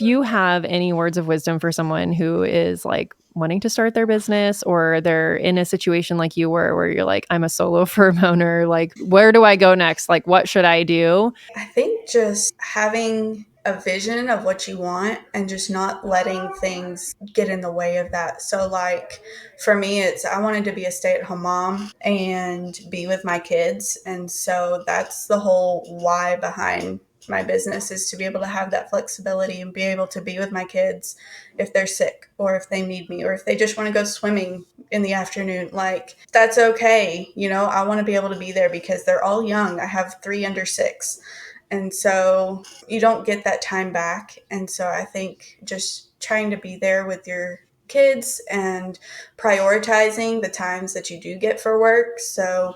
If you have any words of wisdom for someone who is like wanting to start their business, or they're in a situation like you were, where you're like, I'm a solo firm owner, like, where do I go next? Like, what should I do? I think just having a vision of what you want and just not letting things get in the way of that. So like for me, I wanted to be a stay-at-home mom and be with my kids. And so that's the whole why behind my business, is to be able to have that flexibility and be able to be with my kids if they're sick or if they need me or if they just want to go swimming in the afternoon. Like, that's okay. I want to be able to be there because they're all young. I have 3 under 6. And so you don't get that time back. And so I think just trying to be there with your kids and prioritizing the times that you do get for work. So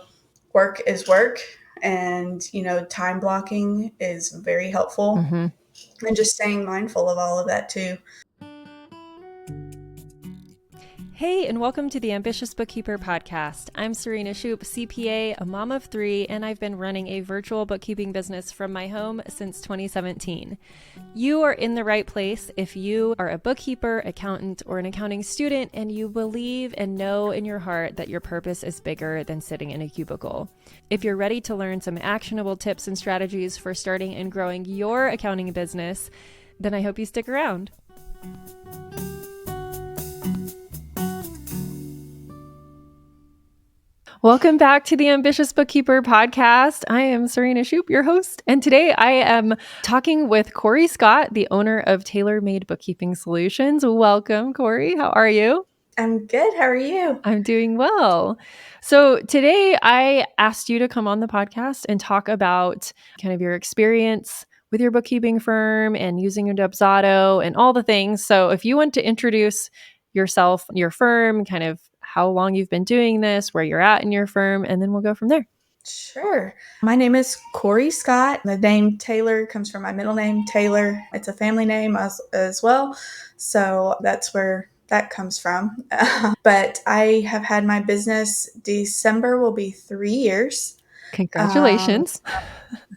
work is work, and, time blocking is very helpful. Mm-hmm. And just staying mindful of all of that too. Hey, and welcome to the Ambitious Bookkeeper podcast. I'm Serena Shoup, CPA, a mom of 3, and I've been running a virtual bookkeeping business from my home since 2017. You are in the right place if you are a bookkeeper, accountant, or an accounting student, and you believe and know in your heart that your purpose is bigger than sitting in a cubicle. If you're ready to learn some actionable tips and strategies for starting and growing your accounting business, then I hope you stick around. Welcome back to the Ambitious Bookkeeper podcast. I am Serena Shoup, your host, and today I am talking with Corrie Scott, the owner of Taylor Made Bookkeeping Solutions. Welcome, Corrie. How are you? I'm good. How are you? I'm doing well. So today I asked you to come on the podcast and talk about kind of your experience with your bookkeeping firm and using your Dubsado and all the things. So if you want to introduce yourself, your firm, kind of how long you've been doing this, where you're at in your firm, and then we'll go from there. Sure. My name is Corrie Scott. The name Taylor comes from my middle name, Taylor. It's a family name as well. So that's where that comes from. But I have had my business, December will be 3 years. Congratulations.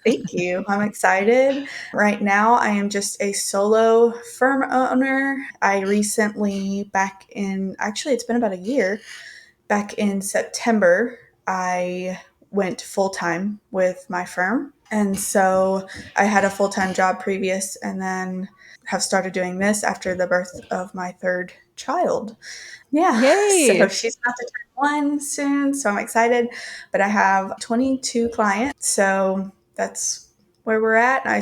Thank you. I'm excited. Right now, I am just a solo firm owner. I recently, actually, it's been about a year, back in September, I went full-time with my firm. And so I had a full-time job previous, and then have started doing this after the birth of my 3rd child. Yeah. Yay. So she's about to turn 1 soon. So I'm excited. But I have 22 clients. So that's where we're at. I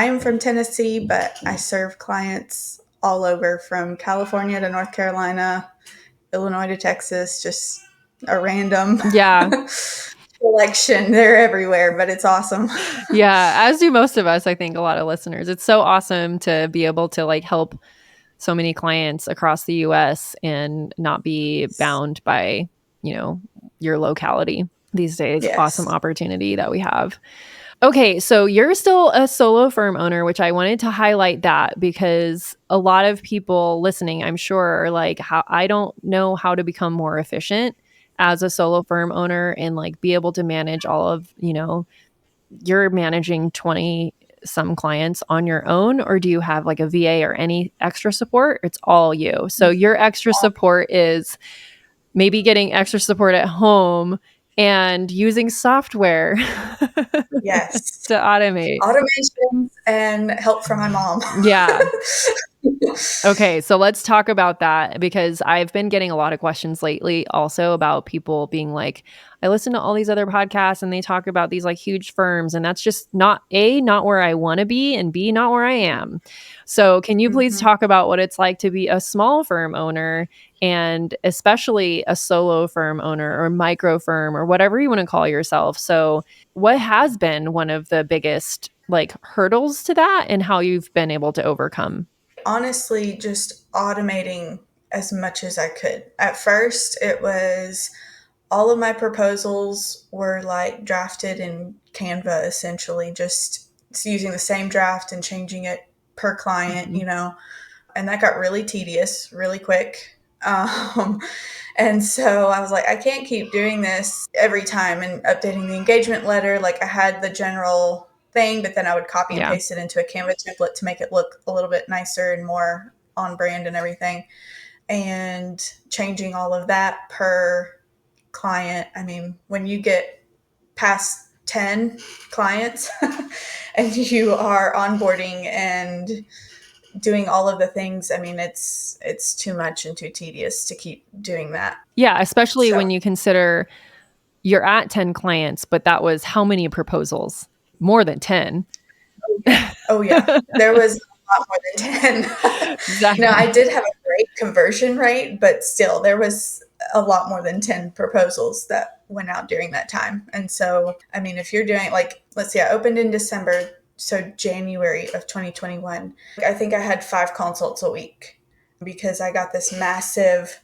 am from Tennessee, but I serve clients all over, from California to North Carolina, Illinois to Texas, just a random selection. They're everywhere, but it's awesome. Yeah, as do most of us, I think, a lot of listeners. It's so awesome to be able to like help so many clients across the US and not be bound by, your locality these days. Yes. Awesome opportunity that we have. Okay, so you're still a solo firm owner, which I wanted to highlight that because a lot of people listening, I'm sure, are like, I don't know how to become more efficient as a solo firm owner and like be able to manage all of, you're managing 20 some clients on your own, or do you have like a VA or any extra support? It's all you. So your extra support is maybe getting extra support at home and using software Yes. to automate. Automations and help from my mom. Yeah. Okay, so let's talk about that because I've been getting a lot of questions lately also about people being like, I listen to all these other podcasts and they talk about these like huge firms, and that's just not where I want to be, and B, not where I am. So can you please talk about what it's like to be a small firm owner, and especially a solo firm owner or micro firm or whatever you want to call yourself? So what has been one of the biggest like hurdles to that and how you've been able to overcome? Honestly, just automating as much as I could. At first, it was all of my proposals were like drafted in Canva, essentially, just using the same draft and changing it per client, and that got really tedious really quick. And so I was like, I can't keep doing this every time and updating the engagement letter. Like, I had the general thing, but then I would copy and Yeah. paste it into a Canva template to make it look a little bit nicer and more on brand and everything. And changing all of that per client. I mean, when you get past 10 clients and you are onboarding and doing all of the things, I mean, it's too much and too tedious to keep doing that. Yeah, especially So when you consider you're at 10 clients, but that was how many proposals? More than 10. oh yeah, there was a lot more than 10. No, I Exactly. did have a great conversion rate, but still there was a lot more than 10 proposals that went out during that time. And so, I mean, if you're doing like, let's see, I opened in December, so January of 2021, I think I had 5 consults a week because I got this massive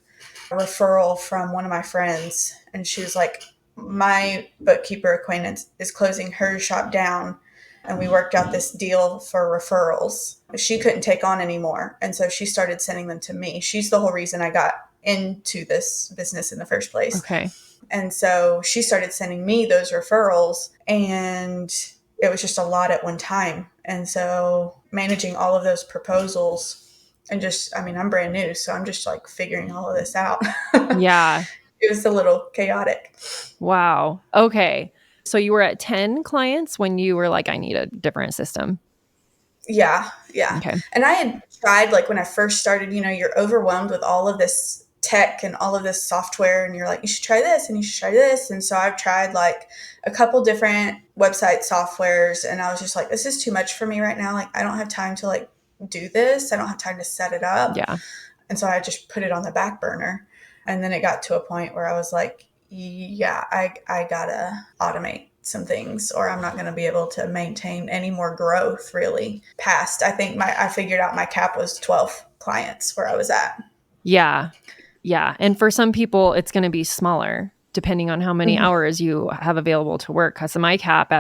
referral from one of my friends. And she was like, my bookkeeper acquaintance is closing her shop down. And we worked out this deal for referrals. She couldn't take on anymore. And so she started sending them to me. She's the whole reason I got into this business in the first place. Okay. And so she started sending me those referrals, and it was just a lot at one time. And so managing all of those proposals and just, I mean, I'm brand new, so I'm just like figuring all of this out. Yeah. It was a little chaotic. Wow. Okay. So you were at 10 clients when you were like, I need a different system. Yeah, yeah. Okay. And I had tried, like when I first started, you know, you're overwhelmed with all of this tech and all of this software, and you're like, you should try this and you should try this. And so I've tried like a couple different website softwares, and I was just like, this is too much for me right now. Like, I don't have time to like do this. I don't have time to set it up. Yeah. And so I just put it on the back burner. And then it got to a point where I was like, yeah, I gotta automate some things, or I'm not going to be able to maintain any more growth really past. I think I figured out my cap was 12 clients where I was at. Yeah. Yeah. And for some people, it's going to be smaller depending on how many Mm-hmm. hours you have available to work. Cause my cap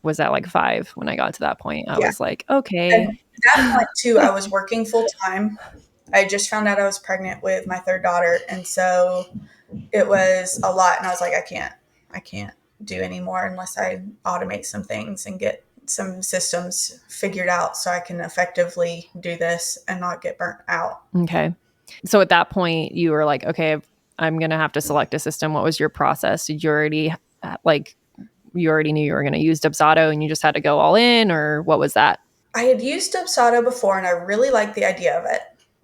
was at like 5 when I got to that point. I Yeah. was like, And okay. at that point too, I was working full time. I just found out I was pregnant with my third daughter. And so it was a lot. And I was like, I can't do anymore unless I automate some things and get some systems figured out so I can effectively do this and not get burnt out. Okay. So at that point, you were like, okay, I'm going to have to select a system. What was your process? Did you already like, you already knew you were going to use Dubsado and you just had to go all in, or what was that? I had used Dubsado before and I really liked the idea of it.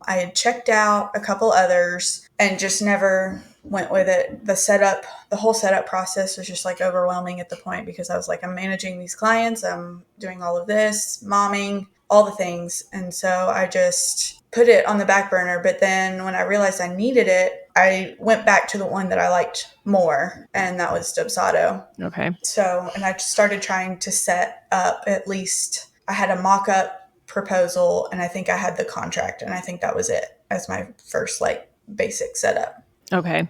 I had checked out a couple others and just never went with it. The whole setup process was just like overwhelming at the point because I was like, I'm managing these clients, I'm doing all of this, momming, all the things. And so I just put it on the back burner. But then when I realized I needed it, I went back to the one that I liked more, and that was Dubsado. Okay. So, and I started trying to set up at least, I had a mock up proposal and I think I had the contract, and I think that was it as my first like basic setup. Okay.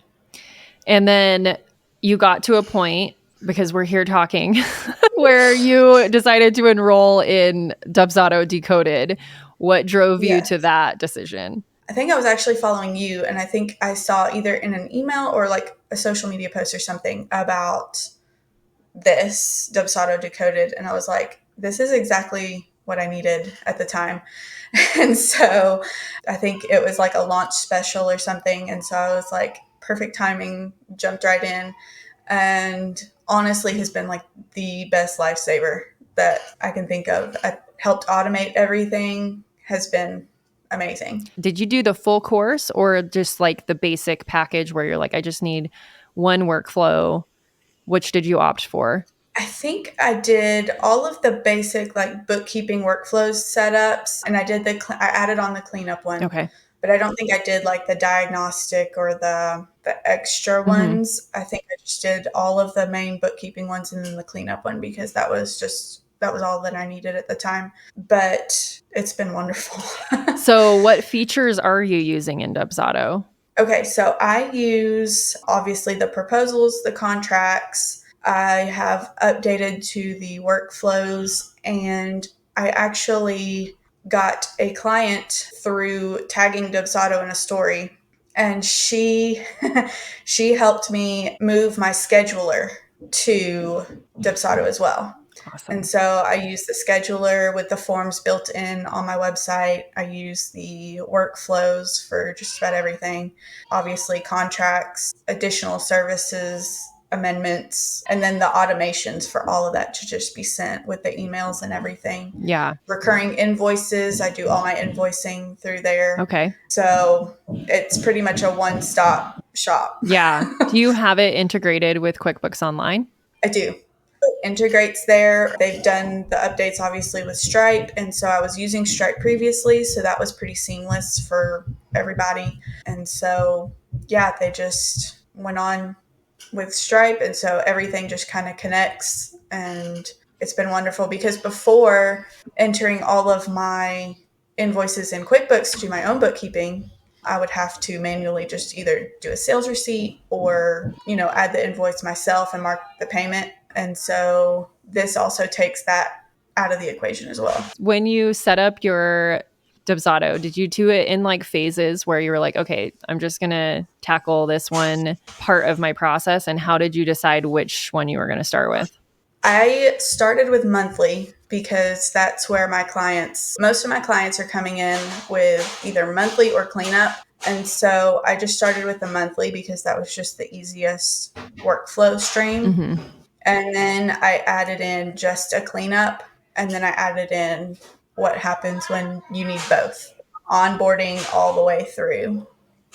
And then you got to a point, because we're here talking, where you decided to enroll in Dubsado Decoded. What drove you Yeah. to that decision? I think I was actually following you, and I think I saw either in an email or like a social media post or something about this Dubsado Decoded, and I was like, this is exactly what I needed at the time. And so I think it was like a launch special or something, and so I was like, perfect timing, jumped right in, and honestly has been like the best lifesaver that I can think of. I helped automate everything, has been amazing. Did you do the full course or just like the basic package where you're like, I just need one workflow? Which did you opt for? I think I did all of the basic like bookkeeping workflows setups, and I did I added on the cleanup one, Okay. but I don't think I did like the diagnostic or the extra Mm-hmm. ones. I think I just did all of the main bookkeeping ones and then the cleanup one because that was all that I needed at the time. But it's been wonderful. So what features are you using in Dubsado? Okay, so I use obviously the proposals, the contracts. I have updated to the workflows, and I actually got a client through tagging Dubsado in a story, and she she helped me move my scheduler to Dubsado as well. Awesome. And so I use the scheduler with the forms built in on my website. I use the workflows for just about everything. Obviously, contracts, additional services, amendments, and then the automations for all of that to just be sent with the emails and everything. Yeah. Recurring invoices, I do all my invoicing through there. Okay. So it's pretty much a one-stop shop. Yeah. Do you have it integrated with QuickBooks Online? I do. It integrates there. They've done the updates obviously with Stripe. And so I was using Stripe previously. So that was pretty seamless for everybody. And so, yeah, they just went on with Stripe. And so everything just kind of connects. And it's been wonderful because before entering all of my invoices in QuickBooks to do my own bookkeeping, I would have to manually just either do a sales receipt or, add the invoice myself and mark the payment. And so this also takes that out of the equation as well. When you set up your Dubsado, did you do it in like phases where you were like, okay, I'm just going to tackle this one part of my process? And how did you decide which one you were going to start with? I started with monthly because that's where most of my clients are coming in with either monthly or cleanup. And so I just started with the monthly because that was just the easiest workflow stream. Mm-hmm. And then I added in just a cleanup. And then I added in what happens when you need both, onboarding all the way through.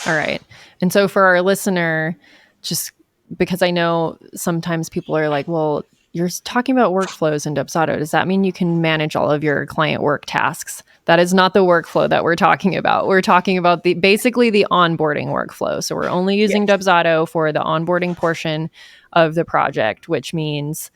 All right. And so for our listener, just because I know sometimes people are like, well, you're talking about workflows in Dubsado. Does that mean you can manage all of your client work tasks? That is not the workflow that we're talking about. We're talking about basically the onboarding workflow. So we're only using Dubsado for the onboarding portion of the project, which means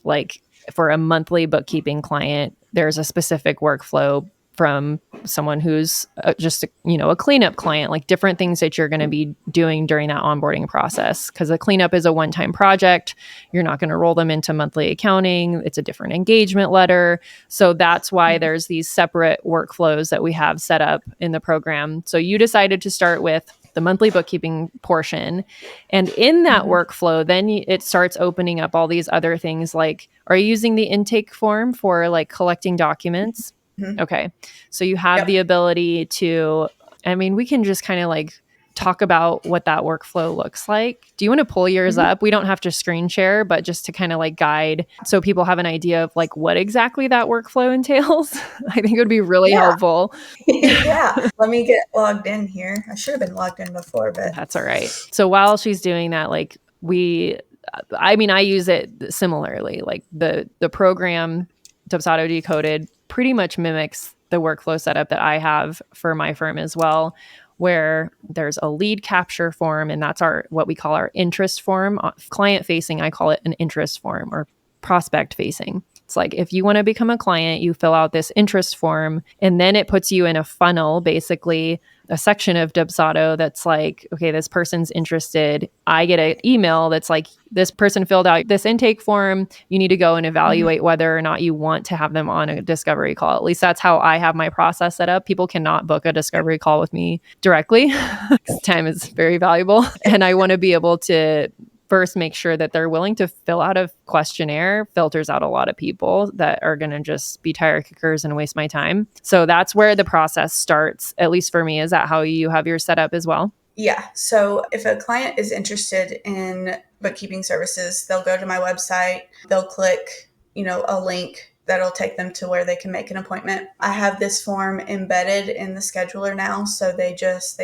like for a monthly bookkeeping client, there's a specific workflow from someone who's just a cleanup client, like different things that you're going to be doing during that onboarding process. Because a cleanup is a one-time project. You're not going to roll them into monthly accounting. It's a different engagement letter. So that's why there's these separate workflows that we have set up in the program. So you decided to start with the monthly bookkeeping portion. And in that workflow, then it starts opening up all these other things like, are you using the intake form for like collecting documents? Mm-hmm. Okay. So you have the ability to, we can just kind of like talk about what that workflow looks like. Do you want to pull yours up? We don't have to screen share, but just to kind of like guide so people have an idea of like what exactly that workflow entails. I think it would be really helpful. Yeah. Let me get logged in here. I should have been logged in before, but that's all right. So while she's doing that, like I use it similarly. Like the program Dubsado Decoded pretty much mimics the workflow setup that I have for my firm as well, where there's a lead capture form, and that's what we call our interest form. Client facing, I call it an interest form, or prospect facing. It's like if you want to become a client, you fill out this interest form, and then it puts you in a funnel, basically a section of Dubsado that's like, okay, this person's interested. I get an email that's like, this person filled out this intake form. You need to go and evaluate whether or not you want to have them on a discovery call. At least that's how I have my process set up. People cannot book a discovery call with me directly because time is very valuable. And I want to be able to first make sure that they're willing to fill out a questionnaire. Filters out a lot of people that are going to just be tire kickers and waste my time. So that's where the process starts, at least for me. Is that how you have your setup as well? Yeah. So if a client is interested in bookkeeping services, they'll go to my website, they'll click, a link that'll take them to where they can make an appointment. I have this form embedded in the scheduler now. So they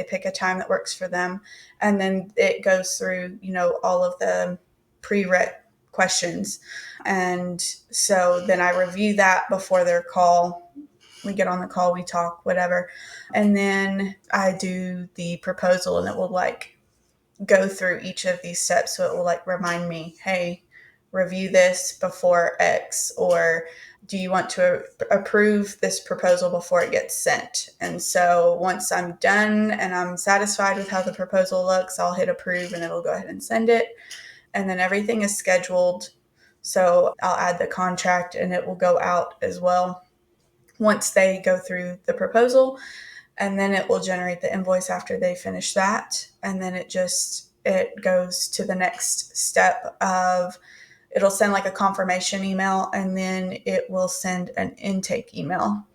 pick a time that works for them. And then it goes through, all of the prereq questions. And so then I review that before their call. We get on the call, we talk, whatever. And then I do the proposal, and it will like go through each of these steps. So it will like remind me, hey, review this before X, or do you want to approve this proposal before it gets sent? And so once I'm done and I'm satisfied with how the proposal looks, I'll hit approve and it'll go ahead and send it. And then everything is scheduled. So I'll add the contract and it will go out as well once they go through the proposal. And then it will generate the invoice after they finish that. And then it goes to the next step of it'll send like a confirmation email, and then it will send an intake email.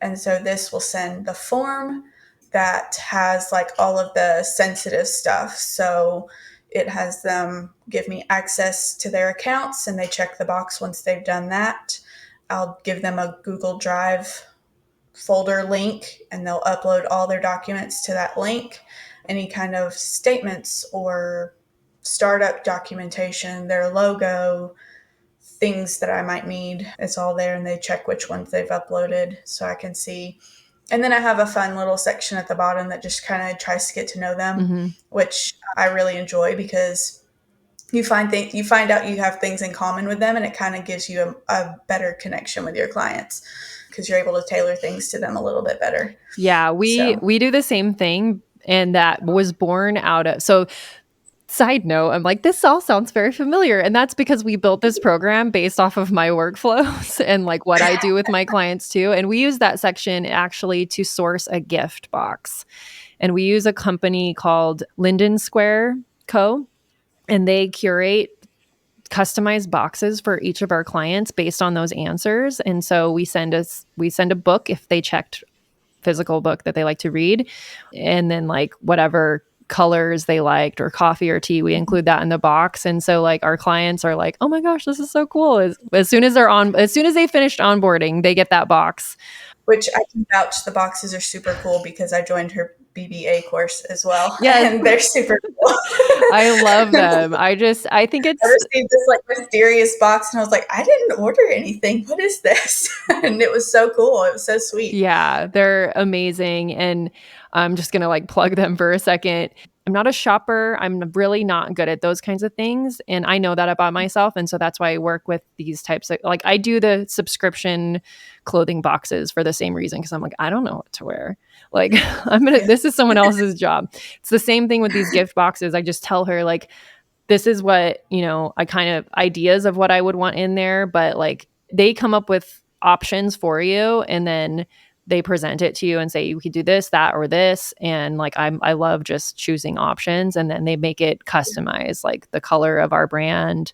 And so this will send the form that has like all of the sensitive stuff. So it has them give me access to their accounts, and they check the box once they've done that. I'll give them a Google Drive folder link, and they'll upload all their documents to that link. Any kind of statements or startup documentation, their logo, things that I might need, it's all there, and they check which ones they've uploaded so I can see. And then I have a fun little section at the bottom that just kind of tries to get to know them, Mm-hmm. which I really enjoy because you find out you have things in common with them, and it kind of gives you a better connection with your clients because you're able to tailor things to them a little bit better. Yeah, So we do the same thing, and that was born out of so side note, I'm like, this all sounds very familiar. And that's because we built this program based off of my workflows and like what I do with my clients too. And we use that section actually to source a gift box. And we use a company called Linden Square Co. And they curate customized boxes for each of our clients based on those answers. And so we send a book if they checked physical book that they like to read, and then like whatever colors they liked or coffee or tea, we include that in the box. And so like our clients are like, oh my gosh, this is so cool. As soon as they finished onboarding, they get that box. which I can vouch, the boxes are super cool because I joined her BBA course as well, Yes. and they're super cool. I love them. I think I it's received this like mysterious box, and I was like, I didn't order anything. What is this? And it was so cool. It was so sweet. yeah, they're amazing. And I'm just going to like plug them for a second. I'm not a shopper. I'm really not good at those kinds of things. And I know that about myself. And so that's why I work with these types of, like, I do the subscription clothing boxes for the same reason. Cause I'm like, I don't know what to wear. Like, Yeah. this is someone else's job. It's the same thing with these gift boxes. I just tell her, like, this is what, I kind of ideas of what I would want in there, but like they come up with options for you, and then they present it to you and say you could do this, that, or this. And like I love just choosing options, and then they make it customized, like the color of our brand.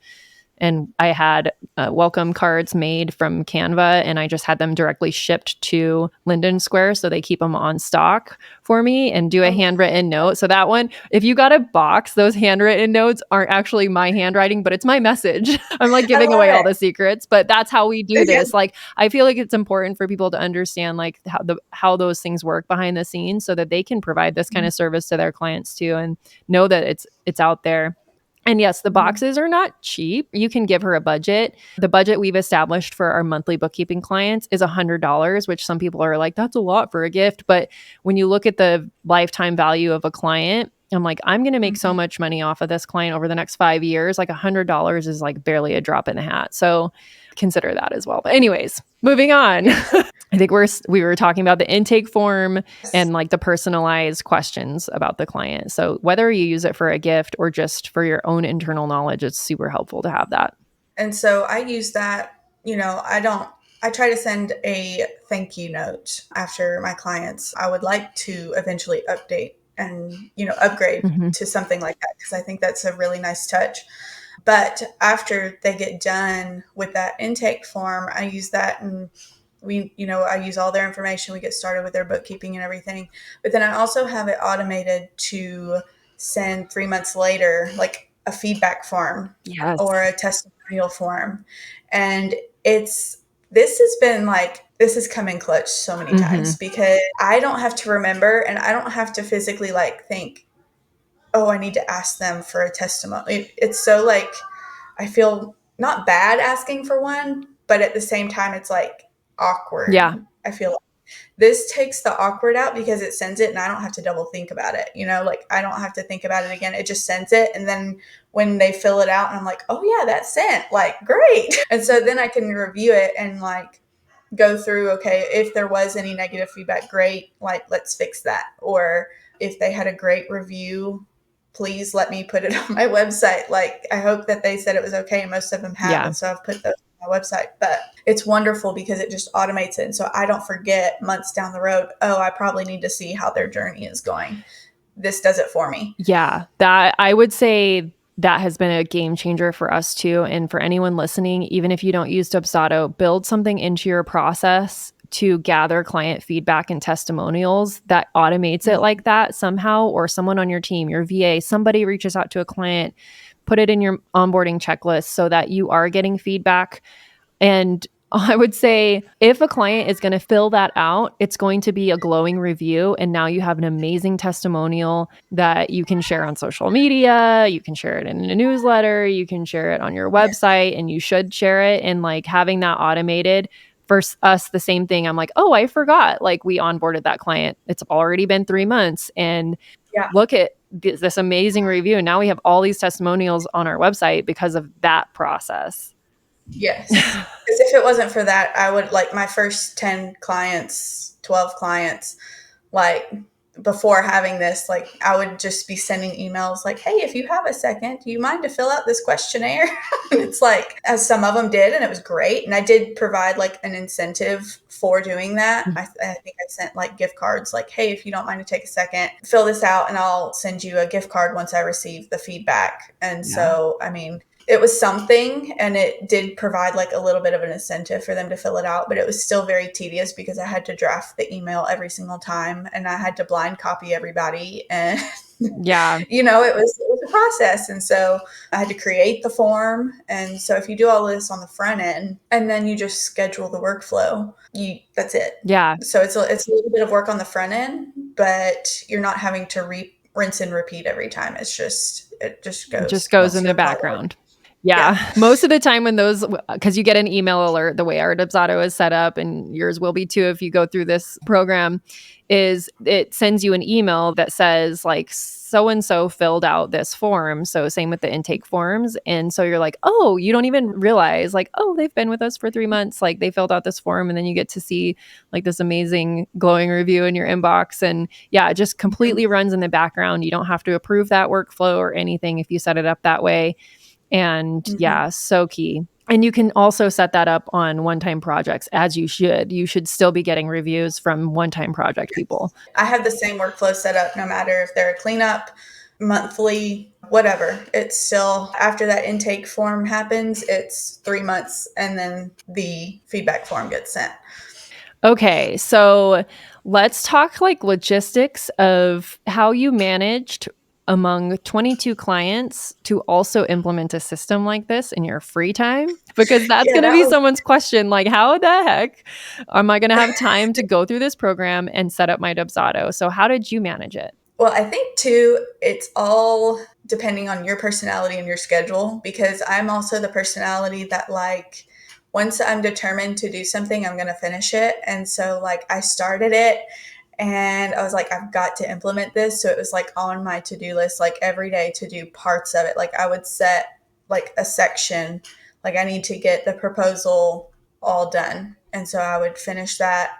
And I had welcome cards made from Canva, and I just had them directly shipped to Linden Square, so they keep them on stock for me and do a Oh, handwritten note. So that one, if you got a box, those handwritten notes aren't actually my handwriting, but it's my message. I'm like I giving love away all it. the secrets, but that's how we do Yeah. this. Like, I feel like it's important for people to understand like how those things work behind the scenes, so that they can provide this kind of service to their clients too, and know that it's out there. And yes, the boxes are not cheap. You can give her a budget. The budget we've established for our monthly bookkeeping clients is $100, which some people are like, that's a lot for a gift. But when you look at the lifetime value of a client, I'm like, I'm going to make so much money off of this client over the next 5 years. Like $100 is like barely a drop in the hat. So consider that as well. But anyways, moving on. Yes. I think we were talking about the intake form and like the personalized questions about the client. So whether you use it for a gift or just for your own internal knowledge, it's super helpful to have that. And so I use that, I try to send a thank you note after my clients. I would like to eventually update and, upgrade Mm-hmm. to something like that because I think that's a really nice touch. But after they get done with that intake form, I use that, and I use all their information. We get started with their bookkeeping and everything. But then I also have it automated to send 3 months later, like a feedback form Yes. or a testimonial form. And this has come in clutch so many Mm-hmm. times because I don't have to remember, and I don't have to physically like think, oh, I need to ask them for a testimony. It's so like, I feel not bad asking for one, but at the same time, it's like awkward. Yeah. I feel like this takes the awkward out because it sends it, and I don't have to double think about it. Like I don't have to think about it again. It just sends it. And then when they fill it out, and I'm like, oh yeah, that's sent, like great. And so then I can review it and like go through, okay, if there was any negative feedback, great, like let's fix that. Or if they had a great review, please let me put it on my website. Like I hope that they said it was okay, and most of them have, Yeah. and so I've put those on my website. But it's wonderful because it just automates it, and so I don't forget months down the road, oh, I probably need to see how their journey is going. This does it for me. Yeah. That I would say that has been a game changer for us too. And for anyone listening, even if you don't use Dubsado, build something into your process to gather client feedback and testimonials that automates it like that somehow, or someone on your team, your VA, somebody reaches out to a client, put it in your onboarding checklist so that you are getting feedback. And I would say if a client is going to fill that out, it's going to be a glowing review. And now you have an amazing testimonial that you can share on social media. You can share it in a newsletter. You can share it on your website, and you should share it. And like having that automated for us, the same thing. I'm like, oh, I forgot. Like we onboarded that client. It's already been 3 months. And Yeah. look at this amazing review. And now we have all these testimonials on our website because of that process. Yes. Because if it wasn't for that, I would like my first 10 clients, 12 clients, like before having this, like I would just be sending emails like, hey, if you have a second, do you mind to fill out this questionnaire? And it's like, as some of them did, and it was great. And I did provide like an incentive for doing that. I think I sent like gift cards, like, hey, if you don't mind to take a second, fill this out and I'll send you a gift card once I receive the feedback. And so, I mean, it was something, and it did provide like a little bit of an incentive for them to fill it out, but it was still very tedious because I had to draft the email every single time and I had to blind copy everybody. And Yeah. it was a process. And so I had to create the form. And so if you do all this on the front end and then you just schedule the workflow, that's it. Yeah. So it's a little bit of work on the front end, but you're not having to rinse and repeat every time. It just goes once in you the apply the work. background. Yeah. Most of the time when those, because you get an email alert, the way our Dubsado is set up, and yours will be too if you go through this program, is it sends you an email that says like so and so filled out this form. So same with the intake forms. And so you're like, oh, you don't even realize like, oh, they've been with us for 3 months. Like they filled out this form, and then you get to see like this amazing glowing review in your inbox. And yeah, it just completely runs in the background. You don't have to approve that workflow or anything if you set it up that way. And yeah, so key. And you can also set that up on one-time projects, as you should. You should still be getting reviews from one-time project people. I have the same workflow set up no matter if they're a cleanup, monthly, whatever. It's still, after that intake form happens, it's 3 months and then the feedback form gets sent. Okay, so let's talk like logistics of how you managed among 22 clients to implement a system like this in your free time, because that's Yeah, going to that be was someone's question, like how the heck am I going to have time to go through this program and set up my Dubsado? So how did you manage it? Well, I think too, it's all depending on your personality and your schedule, because I'm also the personality that like once I'm determined to do something, I'm going to finish it. And so like I started it and I was like, I've got to implement this. So it was like on my to-do list, like every day to do parts of it. Like I would set like a section, like I need to get the proposal all done. And so I would finish that.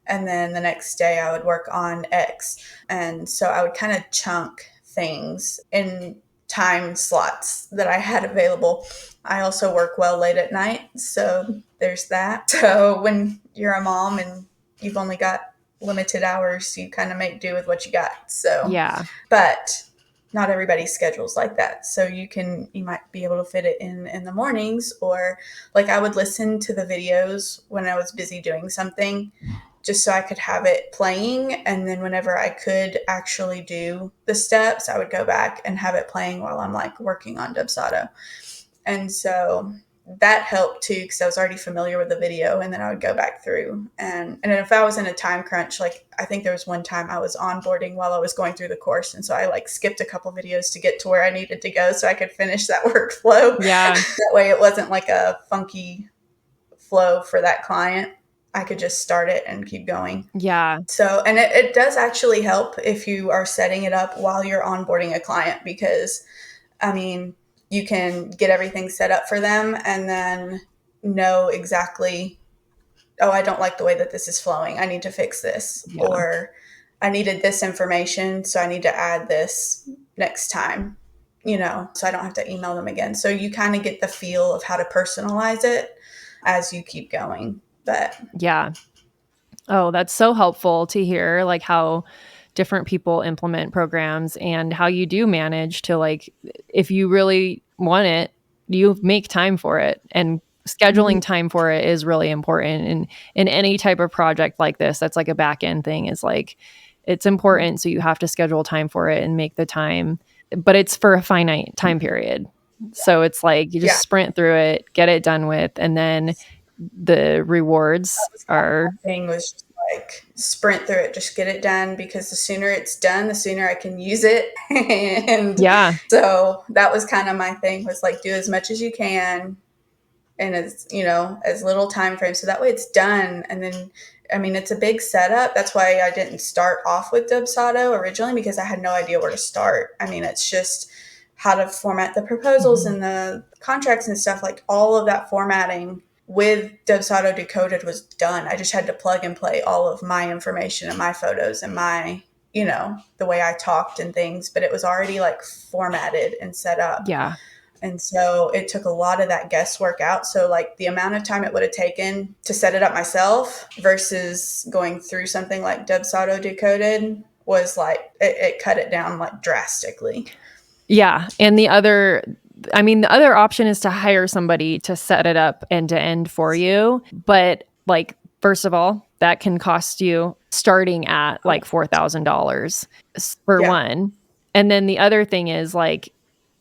And then the next day I would work on X. And so I would kind of chunk things in time slots that I had available. I also work well late at night. So there's that. So when you're a mom and you've only got limited hours, you kind of make do with what you got. So, Yeah. but not everybody's schedules like that. So you might be able to fit it in the mornings, or like I would listen to the videos when I was busy doing something just so I could have it playing. And then whenever I could actually do the steps, I would go back and have it playing while I'm like working on Dubsado. And so that helped too, because I was already familiar with the video, and then I would go back through. And if I was in a time crunch, like I think there was one time I was onboarding while I was going through the course. And so I like skipped a couple videos to get to where I needed to go so I could finish that workflow. Yeah. That way it wasn't like a funky flow for that client. I could just start it and keep going. Yeah. So, and it does actually help if you are setting it up while you're onboarding a client, because, I mean, you can get everything set up for them and then know exactly, oh, I don't like the way that this is flowing. I need to fix this. Yeah. Or I needed this information, so I need to add this next time, so I don't have to email them again. So you kind of get the feel of how to personalize it as you keep going. But yeah. Oh, that's so helpful to hear, like how different people implement programs and how you do manage to, like, if you really want it, you make time for it, and Mhm. scheduling time for it is really important in any type of project like this. That's like a back end thing, is like, it's important, so you have to schedule time for it and make the time, but it's for a finite time period. So it's like you just Yeah. sprint through it, get it done with, and then the That rewards was kind of are, my thing, was just like sprint through it, just get it done, because the sooner it's done, the sooner I can use it. And yeah. so that was kind of my thing, was like, do as much as you can and as, as little time frame, so that way it's done. And then, I mean, it's a big setup. That's why I didn't start off with Dubsado originally, because I had no idea where to start. I mean, it's just how to format the proposals Mhm. and the contracts and stuff. Like, all of that formatting with Dubsado Decoded was done. I just had to plug and play all of my information and my photos and my, the way I talked and things, but it was already like formatted and set up. Yeah. And so it took a lot of that guesswork out. So, like, the amount of time it would have taken to set it up myself versus going through something like Dubsado Decoded was like, it cut it down like drastically. Yeah, and the other option is to hire somebody to set it up end to end for you, but, like, first of all, that can cost you starting at, Oh, like, $4,000 for yeah. one, and then the other thing is, like,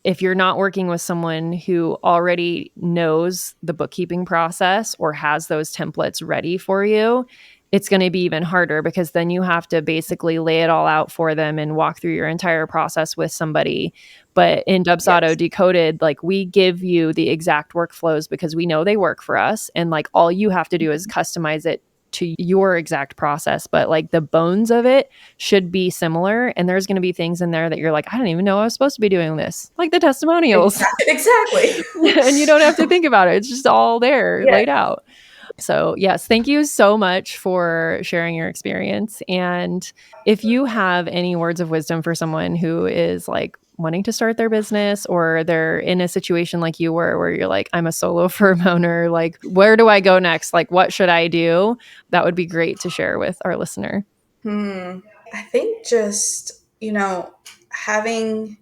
if you're not working with someone who already knows the bookkeeping process or has those templates ready for you, it's going to be even harder, because then you have to basically lay it all out for them and walk through your entire process with somebody. But in Dubsado Yes. Decoded, like, we give you the exact workflows because we know they work for us. And, like, all you have to do is customize it to your exact process. But, like, the bones of it should be similar. And there's going to be things in there that you're like, I didn't even know I was supposed to be doing this, like the testimonials. Exactly. And you don't have to think about it. It's just all there Yeah. laid out. So, yes, thank you so much for sharing your experience. And if you have any words of wisdom for someone who is, like, wanting to start their business, or they're in a situation like you were, where you're like, I'm a solo firm owner, like, where do I go next? Like, what should I do? That would be great to share with our listener. I think just, having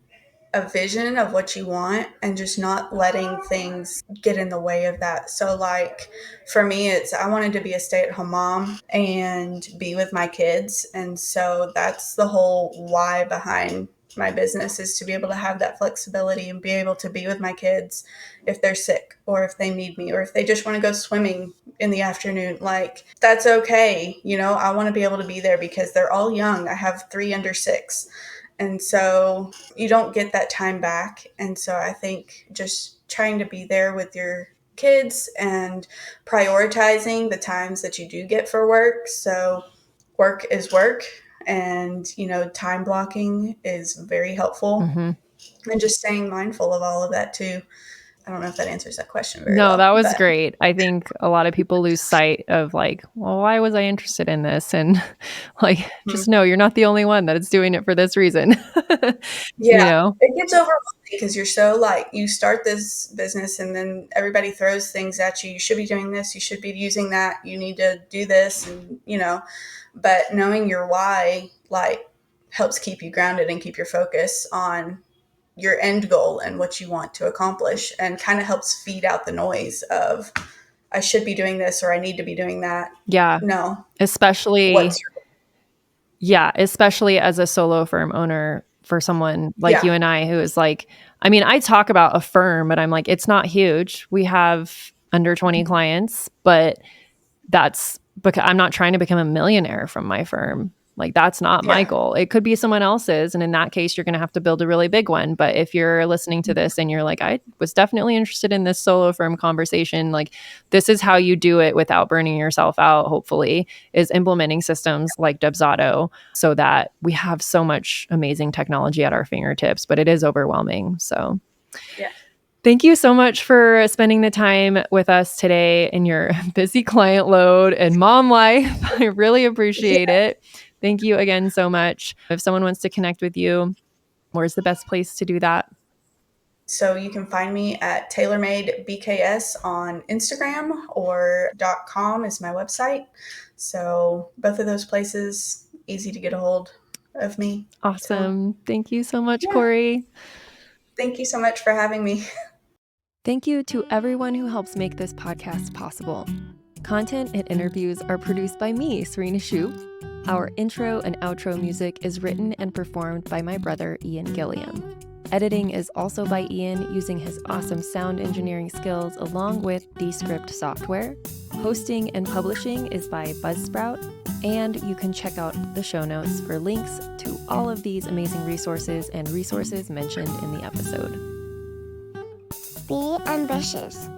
a vision of what you want and just not letting things get in the way of that. So, like, for me, it's, I wanted to be a stay-at-home mom and be with my kids. And so that's the whole why behind my business, is to be able to have that flexibility and be able to be with my kids if they're sick, or if they need me, or if they just want to go swimming in the afternoon. Like, that's okay. I want to be able to be there because they're all young. I have 3 under 6. And so you don't get that time back. And so I think just trying to be there with your kids and prioritizing the times that you do get for work. So work is work, and, time blocking is very helpful, Mhm. and just staying mindful of all of that too. I don't know if that answers that question very No, well, that was but great. I think a lot of people lose sight of, like, well, why was I interested in this? And like, hmm. just know you're not the only one that is doing it for this reason. Yeah, You know? it gets overwhelming because you're so, like, you start this business and then everybody throws things at you. You should be doing this, you should be using that, you need to do this, and, but knowing your why, like, helps keep you grounded and keep your focus on your end goal and what you want to accomplish, and kind of helps feed out the noise of, I should be doing this, or I need to be doing that. Yeah. No, Especially what's your Yeah, especially as a solo firm owner, for someone like yeah. you and I, who is like, I mean, I talk about a firm, but I'm like, it's not huge. We have under 20 clients, but that's because I'm not trying to become a millionaire from my firm. Like, that's not my Yeah. goal. It could be someone else's. And in that case, you're going to have to build a really big one. But if you're listening to this and you're like, I was definitely interested in this solo firm conversation, like, this is how you do it without burning yourself out, hopefully, is implementing systems like Dubsado, so that we have so much amazing technology at our fingertips, but it is overwhelming. So, Yeah. thank you so much for spending the time with us today in your busy client load and mom life. I really appreciate Yeah. it. Thank you again so much. If someone wants to connect with you, where's the best place to do that? So you can find me at Taylor Made BKS on Instagram, or .com is my website. So both of those places, easy to get a hold. of me. So, Awesome. Thank you so much, yeah. Corrie. Thank you so much for having me. Thank you to everyone who helps make this podcast possible. Content and interviews are produced by me, Serena Shoup. Our intro and outro music is written and performed by my brother, Ian Gilliam. Editing is also by Ian using his awesome sound engineering skills along with Descript software. Hosting and publishing is by Buzzsprout. And you can check out the show notes for links to all of these amazing resources and resources mentioned in the episode. Be ambitious.